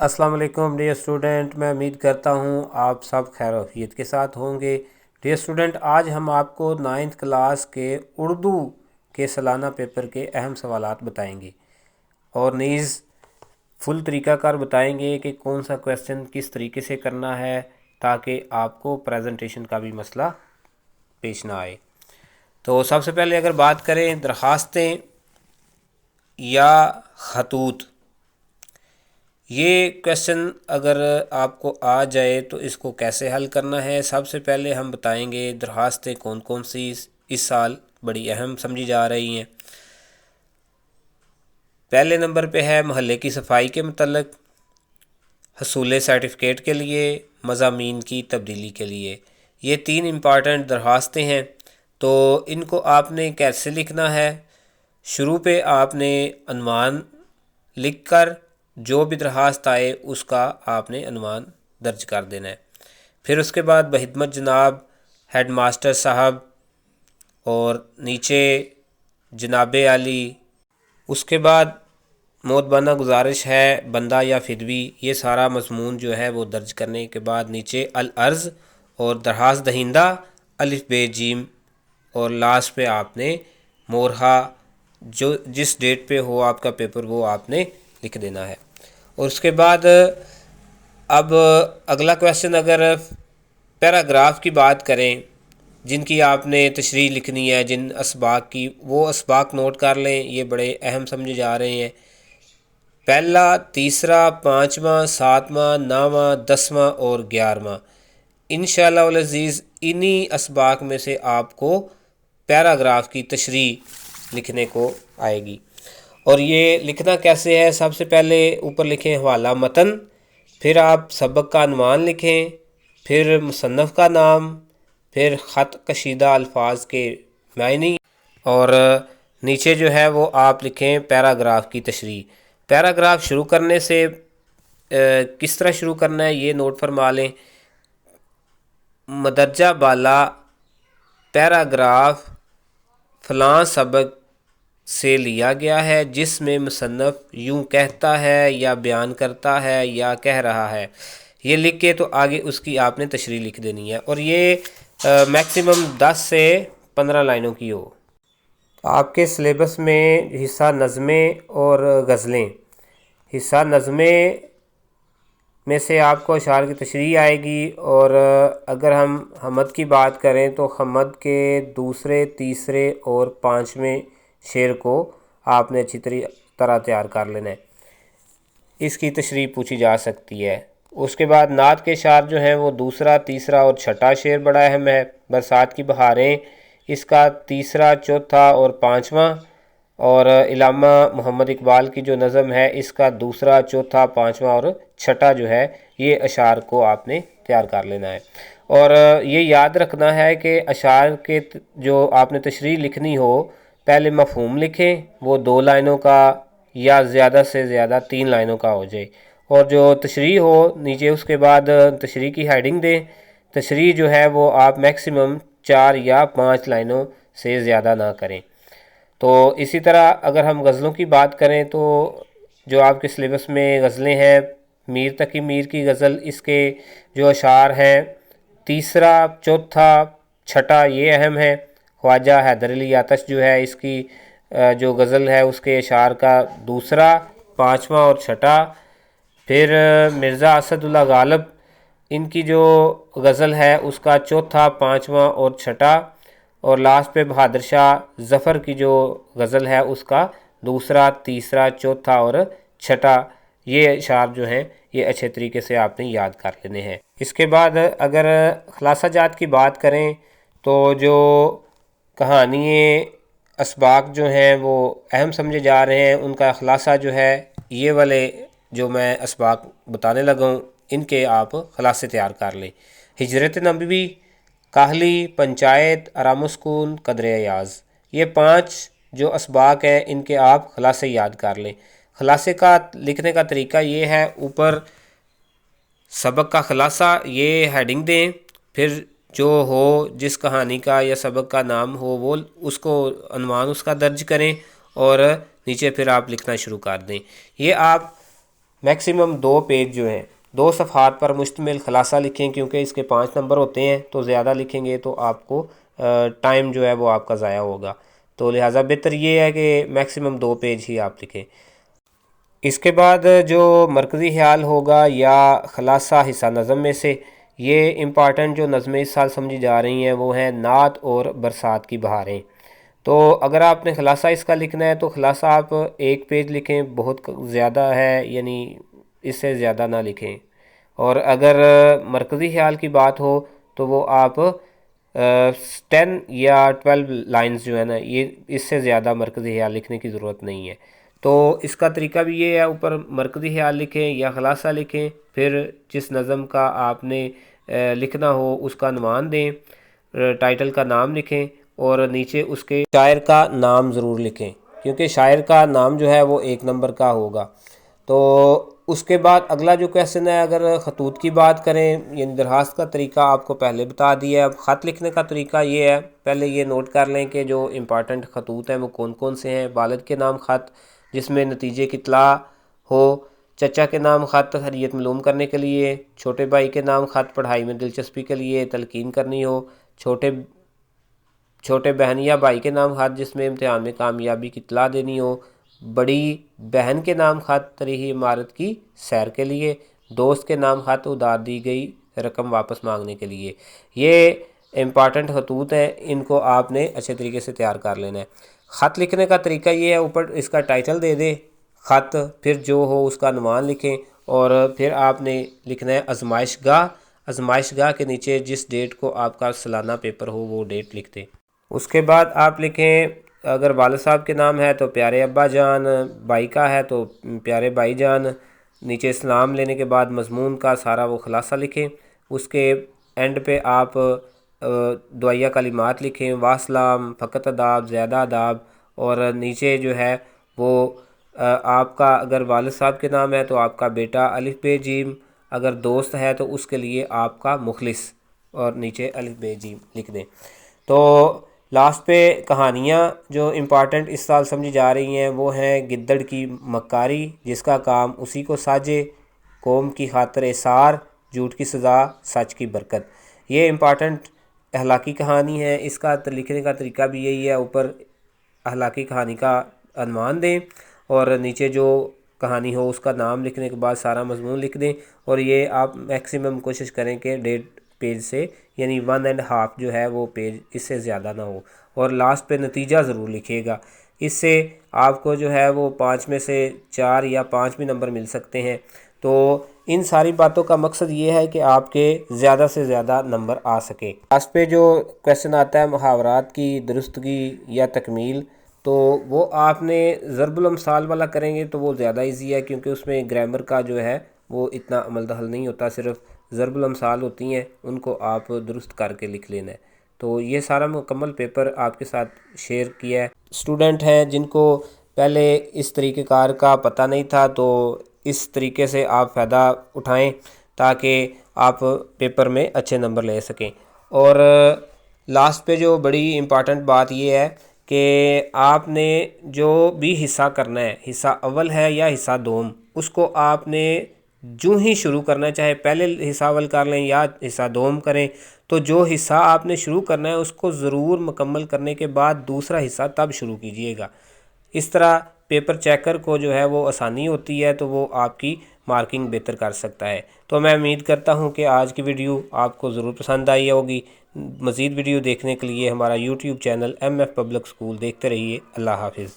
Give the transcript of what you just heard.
السلام علیکم dear student, میں امید کرتا ہوں آپ سب خیر و عافیت کے ساتھ ہوں گے۔ ڈیئر اسٹوڈنٹ، آج ہم آپ کو 9th کلاس کے اردو کے سالانہ پیپر کے اہم سوالات بتائیں گے اور نیز فل طریقہ کار بتائیں گے کہ کون سا کویسچن کس طریقے سے کرنا ہے تاکہ آپ کو پریزنٹیشن کا بھی مسئلہ پیش نہ آئے۔ تو سب سے پہلے اگر بات کریں درخواستیں یا خطوط، یہ کویسچن اگر آپ کو آ جائے تو اس کو کیسے حل کرنا ہے۔ سب سے پہلے ہم بتائیں گے درخواستیں کون کون سی اس سال بڑی اہم سمجھی جا رہی ہیں۔ پہلے نمبر پہ ہے محلے کی صفائی کے متعلق، حصول سرٹیفکیٹ کے لیے، مضامین کی تبدیلی کے لیے۔ یہ 3 امپارٹنٹ درخواستیں ہیں، تو ان کو آپ نے کیسے لکھنا ہے؟ شروع پہ آپ نے عنوان لکھ کر جو بھی درخواست آئے اس کا آپ نے عنوان درج کر دینا ہے۔ پھر اس کے بعد بخدمت جناب ہیڈ ماسٹر صاحب اور نیچے جناب عالی، اس کے بعد مؤدبانہ گزارش ہے بندہ یا فدوی، یہ سارا مضمون جو ہے وہ درج کرنے کے بعد نیچے العرض اور درخواست دہندہ الف ب جیم، اور لاسٹ پہ آپ نے مورحہ جو جس ڈیٹ پہ ہو آپ کا پیپر وہ آپ نے لکھ دینا ہے۔ اور اس کے بعد اب اگلا کویسچن اگر پیراگراف کی بات کریں جن کی آپ نے تشریح لکھنی ہے، جن اسباق کی، وہ اسباق نوٹ کر لیں، یہ بڑے اہم سمجھے جا رہے ہیں۔ پہلا، تیسرا، 5واں، 7واں، 9واں، 10واں اور 11واں، انشاءاللہ العزیز انہی اسباق میں سے آپ کو پیراگراف کی تشریح لکھنے کو آئے گی۔ اور یہ لکھنا کیسے ہے؟ سب سے پہلے اوپر لکھیں حوالہ متن، پھر آپ سبق کا عنوان لکھیں، پھر مصنف کا نام، پھر خط کشیدہ الفاظ کے معنی، اور نیچے جو ہے وہ آپ لکھیں پیراگراف کی تشریح۔ پیراگراف شروع کرنے سے کس طرح شروع کرنا ہے یہ نوٹ فرما لیں۔ مدرجہ بالا پیراگراف فلاں سبق سے لیا گیا ہے جس میں مصنف یوں کہتا ہے یا بیان کرتا ہے یا کہہ رہا ہے، یہ لکھ کے تو آگے اس کی آپ نے تشریح لکھ دینی ہے، اور یہ میکسیمم 10 سے 15 لائنوں کی ہو۔ آپ کے سلیبس میں حصہ نظمیں اور غزلیں، حصہ نظمیں میں سے آپ کو اشعار کی تشریح آئے گی، اور اگر ہم حمد کی بات کریں تو حمد کے دوسرے، تیسرے اور 5ویں شعر کو آپ نے اچھی طرح تیار کر لینا ہے، اس کی تشریح پوچھی جا سکتی ہے۔ اس کے بعد نعت کے اشعار جو ہیں وہ دوسرا، تیسرا اور چھٹا شعر بڑا اہم ہے۔ برسات کی بہاریں، اس کا تیسرا، چوتھا اور 5واں، اور علامہ محمد اقبال کی جو نظم ہے اس کا دوسرا، چوتھا، 5واں اور چھٹا جو ہے یہ اشعار کو آپ نے تیار کر لینا ہے۔ اور یہ یاد رکھنا ہے کہ اشعار کے جو آپ نے تشریح لکھنی ہو، پہلے مفہوم لکھیں، وہ 2 لائنوں کا یا زیادہ سے زیادہ 3 لائنوں کا ہو جائے، اور جو تشریح ہو نیچے اس کے بعد تشریح کی ہیڈنگ دیں۔ تشریح جو ہے وہ آپ میکسیمم 4 یا 5 لائنوں سے زیادہ نہ کریں۔ تو اسی طرح اگر ہم غزلوں کی بات کریں تو جو آپ کے سلیبس میں غزلیں ہیں، میر تقی میر کی غزل، اس کے جو اشعار ہیں تیسرا، چوتھا، چھٹا یہ اہم ہے۔ خواجہ حیدر علی آتش جو ہے اس کی جو غزل ہے اس کے اشعار کا دوسرا، 5واں اور چھٹا۔ پھر مرزا اسد اللہ غالب، ان کی جو غزل ہے اس کا چوتھا، 5واں اور چھٹا، اور لاسٹ پہ بہادر شاہ ظفر کی جو غزل ہے اس کا دوسرا، تیسرا، چوتھا اور چھٹا۔ یہ اشعار جو ہیں یہ اچھے طریقے سے آپ نے یاد کر لینے ہیں۔ اس کے بعد اگر خلاصہ جات کی بات کریں تو جو کہانی اسباق جو ہیں وہ اہم سمجھے جا رہے ہیں، ان کا خلاصہ جو ہے یہ والے جو میں اسباق بتانے لگا ہوں ان کے آپ خلاصے تیار کر لیں۔ ہجرت نبوی، کاہلی، پنچایت، آرام و سکون، قدر ایاز، یہ 5 جو اسباق ہیں ان کے آپ خلاصے یاد کر لیں۔ خلاصے کا لکھنے کا طریقہ یہ ہے، اوپر سبق کا خلاصہ یہ ہیڈنگ دیں، پھر جو ہو جس کہانی کا یا سبق کا نام ہو وہ اس کو عنوان اس کا درج کریں، اور نیچے پھر آپ لکھنا شروع کر دیں۔ یہ آپ میکسیمم 2 پیج جو ہیں 2 صفحات پر مشتمل خلاصہ لکھیں، کیونکہ اس کے 5 نمبر ہوتے ہیں تو زیادہ لکھیں گے تو آپ کو ٹائم جو ہے وہ آپ کا ضائع ہوگا، تو لہٰذا بہتر یہ ہے کہ میکسیمم 2 پیج ہی آپ لکھیں۔ اس کے بعد جو مرکزی خیال ہوگا یا خلاصہ حصہ نظم میں سے، یہ امپارٹنٹ جو نظمیں اس سال سمجھی جا رہی ہیں وہ ہیں نعت اور برسات کی بہاریں۔ تو اگر آپ نے خلاصہ اس کا لکھنا ہے تو خلاصہ آپ 1 پیج لکھیں، بہت زیادہ ہے یعنی اس سے زیادہ نہ لکھیں، اور اگر مرکزی خیال کی بات ہو تو وہ آپ 10 یا 12 لائنز جو ہے نا، یہ اس سے زیادہ مرکزی خیال لکھنے کی ضرورت نہیں ہے۔ تو اس کا طریقہ بھی یہ ہے، اوپر مرکزی خیال لکھیں یا خلاصہ لکھیں، پھر جس نظم کا آپ نے لکھنا ہو اس کا عنوان دیں، ٹائٹل کا نام لکھیں، اور نیچے اس کے شاعر کا نام ضرور لکھیں، کیونکہ شاعر کا نام جو ہے وہ 1 نمبر کا ہوگا۔ تو اس کے بعد اگلا جو کویسچن ہے، اگر خطوط کی بات کریں یعنی درخواست کا طریقہ آپ کو پہلے بتا دیا ہے۔ اب خط لکھنے کا طریقہ یہ ہے، پہلے یہ نوٹ کر لیں کہ جو امپارٹنٹ خطوط ہیں وہ کون کون سے ہیں۔ والد کے نام خط جس میں نتیجے کی اطلاع ہو، چچا کے نام خط خیریت معلوم کرنے کے لیے، چھوٹے بھائی کے نام خط پڑھائی میں دلچسپی کے لیے تلقین کرنی ہو، چھوٹے بہن یا بھائی کے نام خط جس میں امتحان میں کامیابی کی اطلاع دینی ہو، بڑی بہن کے نام خط تاریخی عمارت کی سیر کے لیے، دوست کے نام خط ادھار دی گئی رقم واپس مانگنے کے لیے۔ یہ امپارٹنٹ خطوط ہیں، ان کو آپ نے اچھے طریقے سے تیار کر لینا ہے۔ خط لکھنے کا طریقہ یہ ہے، اوپر اس کا ٹائٹل دے دیں خط، پھر جو ہو اس کا عنوان لکھیں، اور پھر آپ نے لکھنا ہے آزمائش گاہ۔ آزمائش گاہ کے نیچے جس ڈیٹ کو آپ کا سالانہ پیپر ہو وہ ڈیٹ لکھ دیں۔ اس کے بعد آپ لکھیں، اگر والد صاحب کے نام ہے تو پیارے ابا جان، بھائی کا ہے تو پیارے بھائی جان، نیچے سلام لینے کے بعد مضمون کا سارا وہ خلاصہ لکھیں۔ اس کے اینڈ پہ آپ دعائیہ کلمات لکھیں، واسلام، فقط آداب، زیادہ آداب، اور نیچے جو ہے وہ آپ کا اگر والد صاحب کے نام ہے تو آپ کا بیٹا الف ب جیم، اگر دوست ہے تو اس کے لیے آپ کا مخلص، اور نیچے الف ب جیم لکھ دیں۔ تو لاسٹ پہ کہانیاں جو امپارٹنٹ اس سال سمجھی جا رہی ہیں وہ ہیں گدڑ کی مکاری، جس کا کام اسی کو ساجے، قوم کی خاطر ایثار، جھوٹ کی سزا، سچ کی برکت۔ یہ امپارٹنٹ اخلاقی کہانی ہے، اس کا لکھنے کا طریقہ بھی یہی ہے، اوپر اخلاقی کہانی کا عنوان دیں اور نیچے جو کہانی ہو اس کا نام لکھنے کے بعد سارا مضمون لکھ دیں، اور یہ آپ میکسیمم کوشش کریں کہ 1.5 پیج سے یعنی 1.5 جو ہے وہ پیج اس سے زیادہ نہ ہو، اور لاسٹ پہ نتیجہ ضرور لکھیے گا۔ اس سے آپ کو جو ہے وہ 5 میں سے 4 یا 5 بھی نمبر مل سکتے ہیں۔ تو ان ساری باتوں کا مقصد یہ ہے کہ آپ کے زیادہ سے زیادہ نمبر آ سکیں۔ لاسٹ پہ جو کویسچن آتا ہے محاورات کی درستگی یا تکمیل، تو وہ آپ نے ضرب الامثال والا کریں گے تو وہ زیادہ ایزی ہے، کیونکہ اس میں گرامر کا جو ہے وہ اتنا عمل دخل نہیں ہوتا، صرف ضرب الامثال ہوتی ہیں، ان کو آپ درست کر کے لکھ لینا ہے۔ تو یہ سارا مکمل پیپر آپ کے ساتھ شیئر کیا ہے۔ اسٹوڈنٹ ہیں جن کو پہلے اس طریقہ کار کا پتہ نہیں تھا تو اس طریقے سے آپ فائدہ اٹھائیں تاکہ آپ پیپر میں اچھے نمبر لے سکیں۔ اور لاسٹ پہ جو بڑی امپارٹنٹ بات یہ ہے کہ آپ نے جو بھی حصہ کرنا ہے، حصہ اول ہے یا حصہ دوم، اس کو آپ نے جو ہی شروع کرنا ہے، چاہے پہلے حصہ اول کر لیں یا حصہ دوم کریں، تو جو حصہ آپ نے شروع کرنا ہے اس کو ضرور مکمل کرنے کے بعد دوسرا حصہ تب شروع کیجئے گا۔ اس طرح پیپر چیکر کو جو ہے وہ آسانی ہوتی ہے، تو وہ آپ کی مارکنگ بہتر کر سکتا ہے۔ تو میں امید کرتا ہوں کہ آج کی ویڈیو آپ کو ضرور پسند آئی ہوگی۔ مزید ویڈیو دیکھنے کے لیے ہمارا YouTube channel M F public school دیکھتے رہیے۔ اللہ حافظ۔